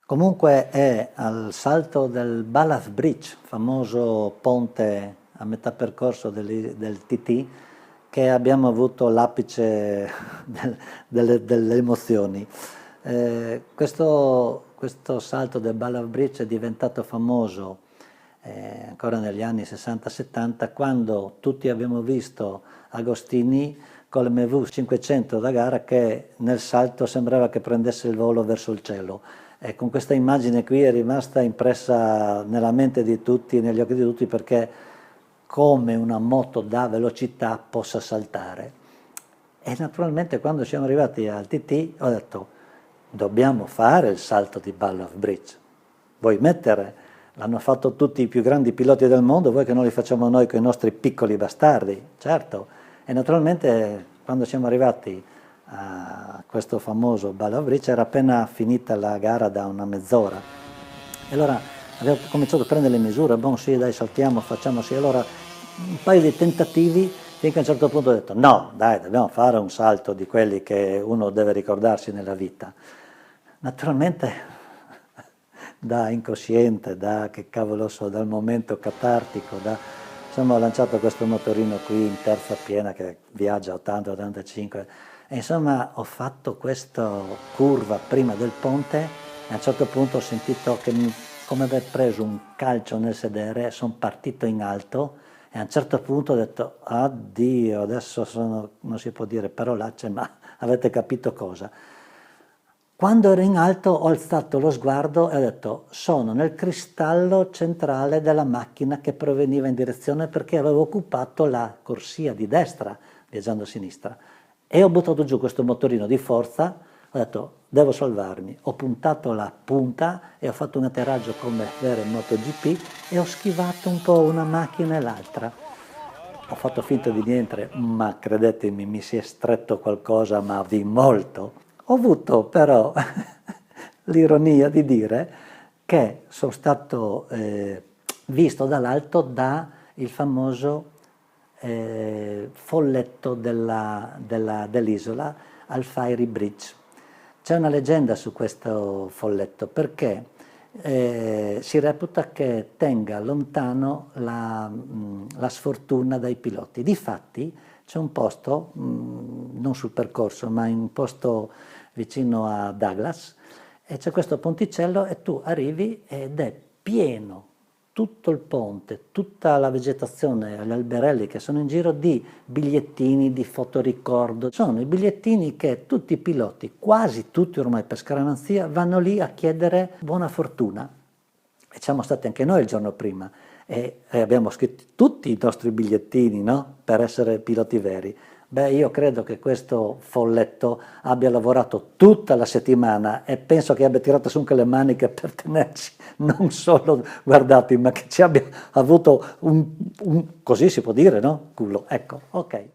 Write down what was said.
Comunque è al salto del Ballath Bridge, famoso ponte a metà percorso del TT, che abbiamo avuto l'apice delle emozioni. Questo salto del Ballath Bridge è diventato famoso ancora negli anni 60-70, quando tutti abbiamo visto Agostini con l'MV 500 da gara che nel salto sembrava che prendesse il volo verso il cielo. E con questa immagine qui è rimasta impressa nella mente di tutti, negli occhi di tutti, perché come una moto da velocità possa saltare. E naturalmente quando siamo arrivati al TT ho detto dobbiamo fare il salto di Ballath Bridge. Vuoi mettere? L'hanno fatto tutti i più grandi piloti del mondo, vuoi che non li facciamo noi con i nostri piccoli bastardi? Certo. E naturalmente quando siamo arrivati a questo famoso Ballath Bridge era appena finita la gara da una mezz'ora. E allora avevo cominciato a prendere le misure, bon sì dai saltiamo, facciamo sì, allora un paio di tentativi finché a un certo punto ho detto no dai dobbiamo fare un salto di quelli che uno deve ricordarsi nella vita. Naturalmente da incosciente, da che cavolo so, dal momento catartico, insomma ho lanciato questo motorino qui in terza piena che viaggia a 80-85 e insomma ho fatto questa curva prima del ponte e a un certo punto ho sentito che come aver preso un calcio nel sedere, sono partito in alto e a un certo punto ho detto addio, adesso non si può dire parolacce, ma avete capito cosa. Quando ero in alto ho alzato lo sguardo e ho detto sono nel cristallo centrale della macchina che proveniva in direzione perché avevo occupato la corsia di destra viaggiando a sinistra e ho buttato giù questo motorino di forza, ho detto devo salvarmi, ho puntato la punta e ho fatto un atterraggio come vero MotoGP e ho schivato un po' una macchina e l'altra. Ho fatto finta di niente, ma credetemi mi si è stretto qualcosa, ma di molto. Ho avuto però l'ironia di dire che sono stato visto dall'alto da il famoso folletto dell'isola al Fiery Bridge. C'è una leggenda su questo folletto perché si reputa che tenga lontano la sfortuna dai piloti. Difatti c'è un posto, non sul percorso, ma in un posto vicino a Douglas, e c'è questo ponticello e tu arrivi ed è pieno tutto il ponte, tutta la vegetazione, gli alberelli che sono in giro di bigliettini, di fotoricordo. Sono i bigliettini che tutti i piloti, quasi tutti ormai per scaramanzia, vanno lì a chiedere buona fortuna. E siamo stati anche noi il giorno prima e abbiamo scritto tutti i nostri bigliettini, no? Per essere piloti veri. Beh, io credo che questo folletto abbia lavorato tutta la settimana e penso che abbia tirato su anche le maniche per tenerci, non solo guardati, ma che ci abbia avuto così si può dire, no? Culo. Ecco, ok.